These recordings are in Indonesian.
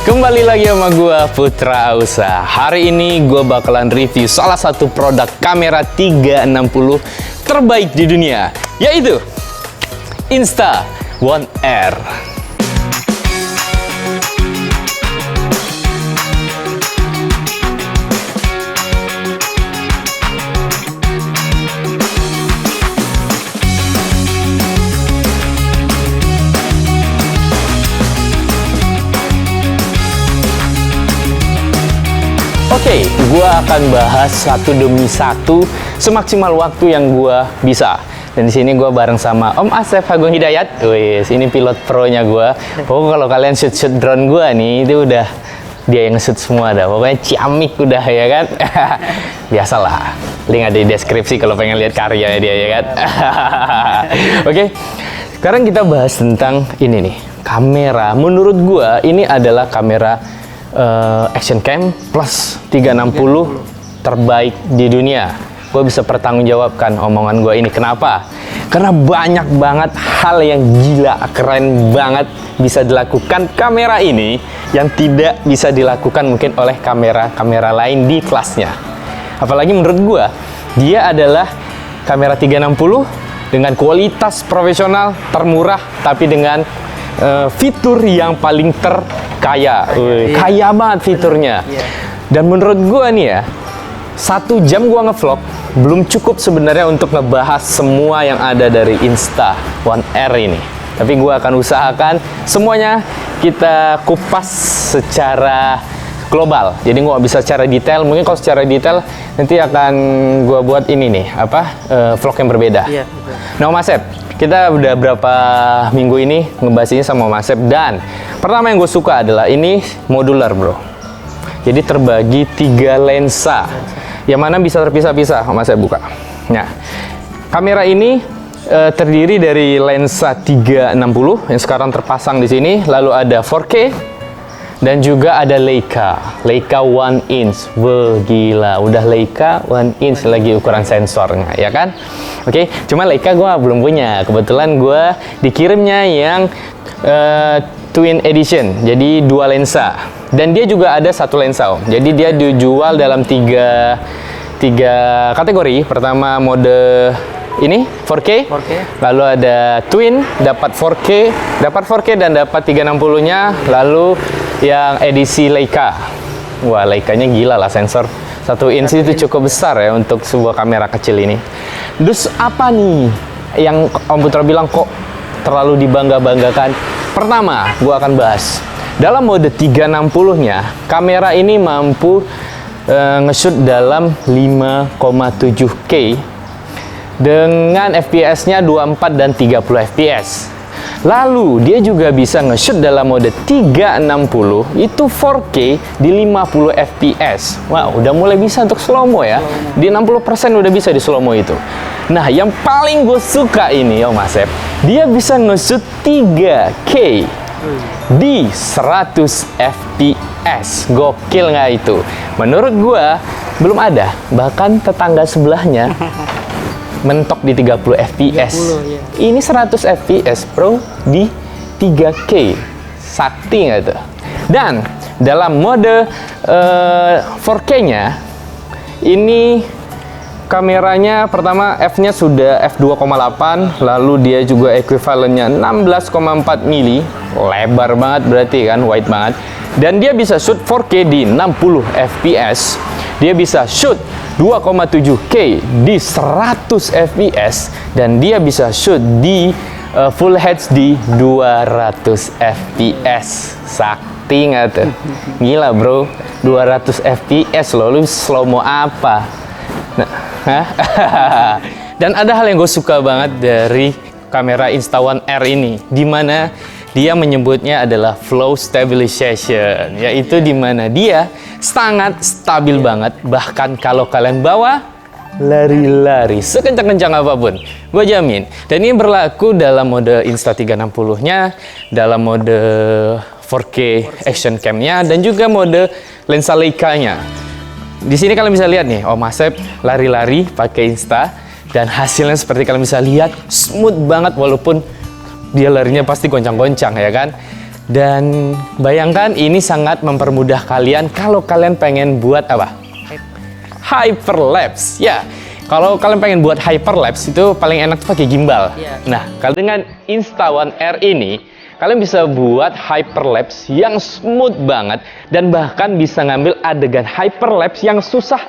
Kembali lagi sama gua Putra Ausa. Hari ini gua bakalan review salah satu produk kamera 360 terbaik di dunia, yaitu Insta-1 R. Oke, gua akan bahas satu demi satu semaksimal waktu yang gua bisa. Dan di sini gua bareng sama Om Asep Agung Hidayat. Wih, ini pilot pro-nya gua. Pokoknya kalau kalian shoot drone gua nih, itu udah dia yang shoot semua dah. Pokoknya ciamik udah ya kan. Biasalah. Link ada di deskripsi kalau pengen lihat karyanya dia ya kan. Oke. Sekarang kita bahas tentang ini nih. Kamera. Menurut gua ini adalah kamera action cam plus 360 terbaik di dunia. Gue bisa pertanggungjawabkan omongan gue ini. Kenapa? Karena banyak banget hal yang gila, keren banget bisa dilakukan kamera ini yang tidak bisa dilakukan mungkin oleh kamera-kamera lain di kelasnya. Apalagi menurut gue, dia adalah kamera 360 dengan kualitas profesional, termurah, tapi dengan fitur yang paling terkaya. Kaya banget fiturnya. Dan menurut gua nih ya, 1 jam gua ngevlog belum cukup sebenarnya untuk ngebahas semua yang ada dari Insta-1 R ini. Tapi gua akan usahakan semuanya kita kupas secara global. Jadi gua bisa secara detail. Mungkin kalau secara detail nanti akan gua buat ini nih, vlog yang berbeda. Nah, Om Asep, kita udah berapa minggu ini ngebahas ini sama Om Asep, dan pertama yang gue suka adalah ini modular, bro. Jadi terbagi 3 lensa yang mana bisa terpisah-pisah. Om Asep buka. Nah, kamera ini terdiri dari lensa 360 yang sekarang terpasang di sini, lalu ada 4K dan juga ada Leica 1 inch. Wah, gila, udah Leica 1 inch lagi ukuran sensornya, ya kan? Oke, cuma Leica gue belum punya. Kebetulan gue dikirimnya yang Twin Edition, jadi 2 lensa. Dan dia juga ada 1 lensa, Om. Jadi dia dijual dalam 3 kategori. Pertama mode ini 4K, lalu ada Twin, dapat 4K dan dapat 360-nya, lalu yang edisi Leica. Wah, Leica-nya gila lah, sensor 1 inch itu cukup besar ya untuk sebuah kamera kecil ini. Terus apa nih yang Om Putra bilang kok terlalu dibangga-banggakan? Pertama, gua akan bahas. Dalam mode 360-nya, kamera ini mampu nge-shoot dalam 5,7K dengan FPS-nya 24 dan 30 FPS. Lalu dia juga bisa nge-shoot dalam mode 360 itu 4K di 50 FPS. Wow, udah mulai bisa untuk slow-mo ya. Di 60% udah bisa di slow-mo itu. Nah, yang paling gue suka ini, Om Asep, dia bisa nge-shoot 3K di 100 FPS. Gokil nggak itu? Menurut gue belum ada. Bahkan tetangga sebelahnya mentok di 30 FPS. Ya. Ini 100 FPS, bro, di 3K. Sakti nggak tuh? Dan dalam mode 4K-nya, Ini kameranya pertama f-nya sudah f2,8, lalu dia juga equivalennya 16,4 mili, lebar banget berarti kan, wide banget. Dan dia bisa shoot 4K di 60 fps. Dia bisa shoot 2,7K di 100 fps dan dia bisa shoot di Full HD 200 fps. Sakti nggak tuh? Gila bro, 200 fps loh, lu slow mo apa? Nah, dan ada hal yang gue suka banget dari kamera Insta1 R ini, dimana dia menyebutnya adalah flow stabilization, yaitu dimana dia sangat stabil banget, bahkan kalau kalian bawa lari-lari sekencang-kencang apapun, gue jamin. Dan ini berlaku dalam mode Insta360-nya, dalam mode 4K action cam-nya, dan juga mode lensa Leica-nya. Di sini kalian bisa lihat nih, Om Asep lari-lari pakai Insta, dan hasilnya seperti kalian bisa lihat smooth banget, walaupun dia larinya pasti goncang-goncang ya kan. Dan bayangkan ini sangat mempermudah kalian kalau kalian pengen buat apa? Hyperlapse. Ya, kalau kalian pengen buat hyperlapse itu paling enak tuh pakai gimbal. Nah, kalau dengan Insta1 R ini kalian bisa buat hyperlapse yang smooth banget, dan bahkan bisa ngambil adegan hyperlapse yang susah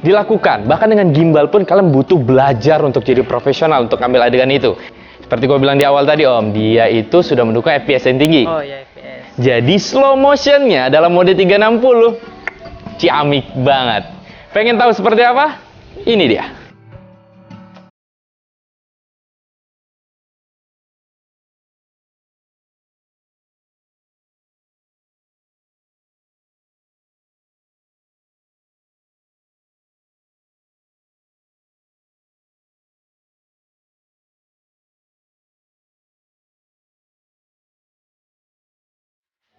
dilakukan. Bahkan dengan gimbal pun kalian butuh belajar untuk jadi profesional untuk ambil adegan itu. Seperti gue bilang di awal tadi Om, dia itu sudah mendukung FPS yang tinggi. Oh ya, FPS. Jadi slow motionnya dalam mode 360 ciamik banget. Pengen tahu seperti apa? Ini dia.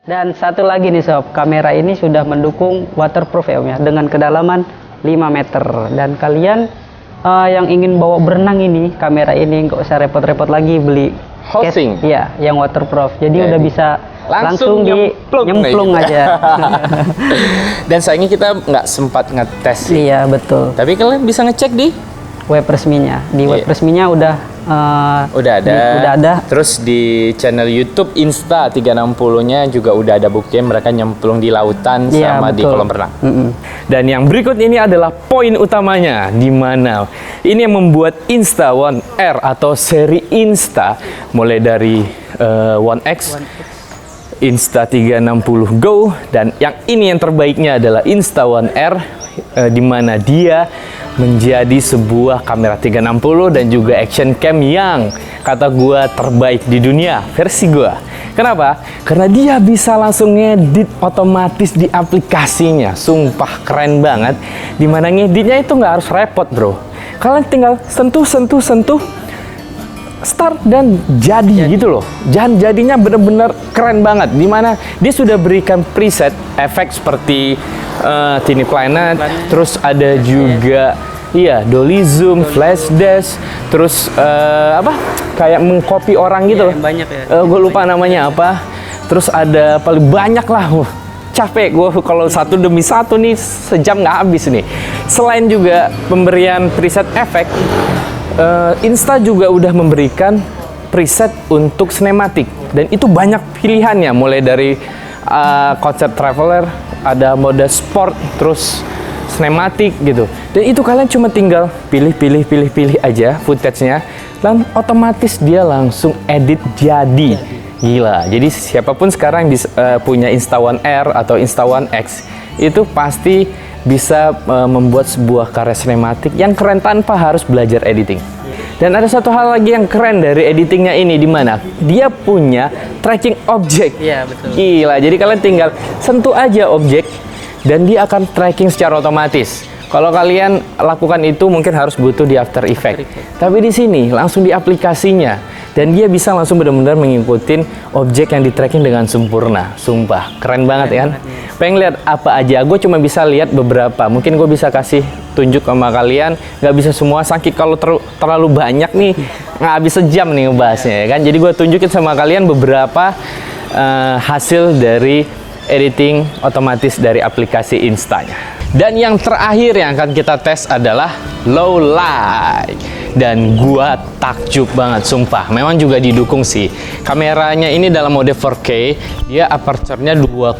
Dan satu lagi nih sob, kamera ini sudah mendukung waterproof ya Om ya, dengan kedalaman 5 meter. Dan kalian yang ingin bawa berenang ini, kamera ini nggak usah repot-repot lagi beli Housing. ya, yang waterproof. Jadi udah bisa langsung nyemplung aja. Dan sayangnya kita nggak sempat ngetes. Iya betul. Tapi kalian bisa ngecek di Web resminya. Di web resminya udah ada. Terus di channel YouTube Insta360-nya juga udah ada bukti mereka nyemplung di lautan sama di kolam renang. Dan yang berikut ini adalah poin utamanya, di mana ini yang membuat Insta1 R atau seri Insta mulai dari One X, Insta360 Go, dan yang ini yang terbaiknya adalah Insta1 R, di mana dia menjadi sebuah kamera 360 dan juga action cam yang kata gua terbaik di dunia versi gua. Kenapa? Karena dia bisa langsung ngedit otomatis di aplikasinya. Sumpah keren banget. Dimana ngeditnya itu nggak harus repot bro. Kalian tinggal sentuh, start dan jadi gitu loh. Dan jadinya bener-bener keren banget. Dimana dia sudah berikan preset efek seperti Tiny Planet, terus ada juga dolly zoom, flash dash, terus kayak mengcopy orang gitu loh. Banyak ya. Gue lupa namanya apa. Terus ada paling banyak lah. Capek gue kalau satu demi satu nih, sejam nggak habis nih. Selain juga pemberian preset efek, Insta juga udah memberikan preset untuk cinematic, dan itu banyak pilihannya, mulai dari concept traveler, ada mode sport, terus cinematic gitu. Dan itu kalian cuma tinggal pilih aja footage-nya, dan otomatis dia langsung edit jadi. Gila. Jadi siapapun sekarang yang punya Insta1 R atau Insta1 X itu pasti bisa membuat sebuah karya sinematik yang keren tanpa harus belajar editing. Dan ada satu hal lagi yang keren dari editingnya ini, di mana dia punya tracking objek. Iya betul. Gila, jadi kalian tinggal sentuh aja objek dan dia akan tracking secara otomatis. Kalau kalian lakukan itu mungkin harus butuh di After Effects. Tapi di sini langsung di aplikasinya, dan dia bisa langsung benar-benar mengikuti objek yang di tracking dengan sempurna. Sumpah, keren banget kan? Pengen lihat apa aja? Gue cuma bisa lihat beberapa. Mungkin gue bisa kasih tunjuk sama kalian, nggak bisa semua, saking kalau terlalu banyak nih nggak habis sejam nih ngebahasnya ya kan. Jadi gue tunjukin sama kalian beberapa hasil dari editing otomatis dari aplikasi Instanya. Dan yang terakhir yang akan kita tes adalah low light. Dan gua takjub banget, sumpah. Memang juga didukung sih. Kameranya ini dalam mode 4K, dia aperture-nya 2,8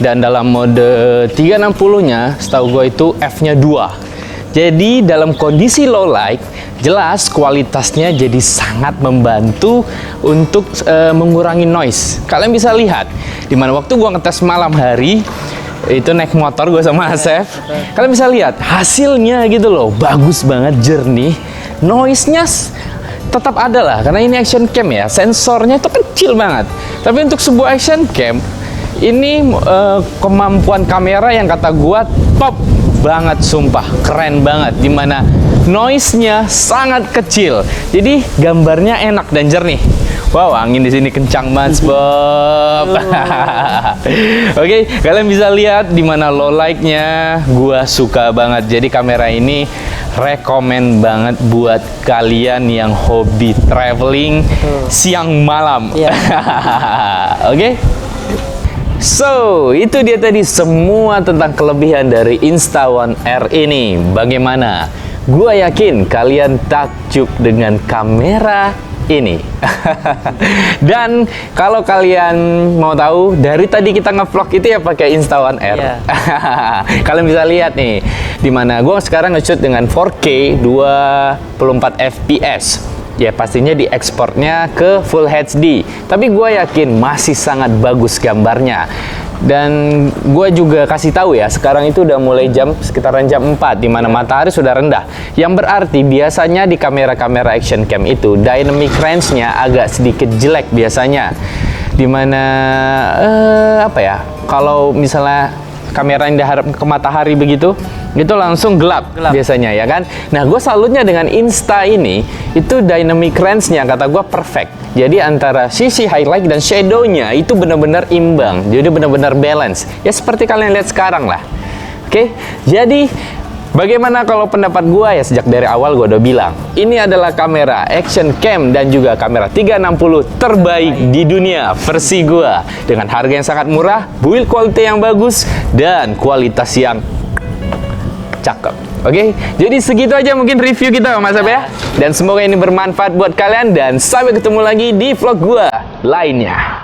dan dalam mode 360-nya, setahu gua itu f-nya 2. Jadi dalam kondisi low light, jelas kualitasnya jadi sangat membantu untuk mengurangi noise. Kalian bisa lihat, dimana waktu gua ngetes malam hari, itu naik motor gue sama Asef, kalian bisa lihat hasilnya gitu loh, bagus banget, jernih, noise-nya tetap ada lah, karena ini action cam ya, sensornya itu kecil banget. Tapi untuk sebuah action cam, ini kemampuan kamera yang kata gue top banget, sumpah, keren banget, dimana noise-nya sangat kecil, jadi gambarnya enak dan jernih. Wow, angin di sini kencang banget, Bob. Oke, kalian bisa lihat di mana low light-nya, gua suka banget. Jadi kamera ini rekomen banget buat kalian yang hobi traveling siang malam. Oke. So, itu dia tadi semua tentang kelebihan dari Insta1 R ini. Bagaimana? Gua yakin kalian takjub dengan kamera ini. Dan kalau kalian mau tahu, dari tadi kita ngevlog itu ya pakai Insta1 R. Kalian bisa lihat nih, dimana gue sekarang nge-shoot dengan 4K 24 fps. Ya pastinya diekspornya ke Full HD. Tapi gue yakin masih sangat bagus gambarnya. Dan gue juga kasih tahu ya, sekarang itu udah mulai sekitaran jam 4, dimana matahari sudah rendah. Yang berarti biasanya di kamera-kamera action cam itu dynamic range-nya agak sedikit jelek biasanya. Dimana apa ya? Kalau misalnya kamera yang dihadap ke matahari begitu, itu langsung gelap biasanya ya kan. Nah, gue salutnya dengan Insta ini, itu dynamic range-nya kata gue perfect. Jadi antara sisi highlight dan shadow-nya itu benar-benar imbang. Jadi benar-benar balance. Ya seperti kalian lihat sekarang lah. Oke, jadi bagaimana kalau pendapat gue ya, sejak dari awal gue udah bilang, ini adalah kamera action cam dan juga kamera 360 terbaik di dunia versi gue. Dengan harga yang sangat murah, build quality yang bagus, dan kualitas yang cakep. Oke, jadi segitu aja mungkin review kita Mas Ab ya. Dan semoga ini bermanfaat buat kalian, dan sampai ketemu lagi di vlog gua lainnya.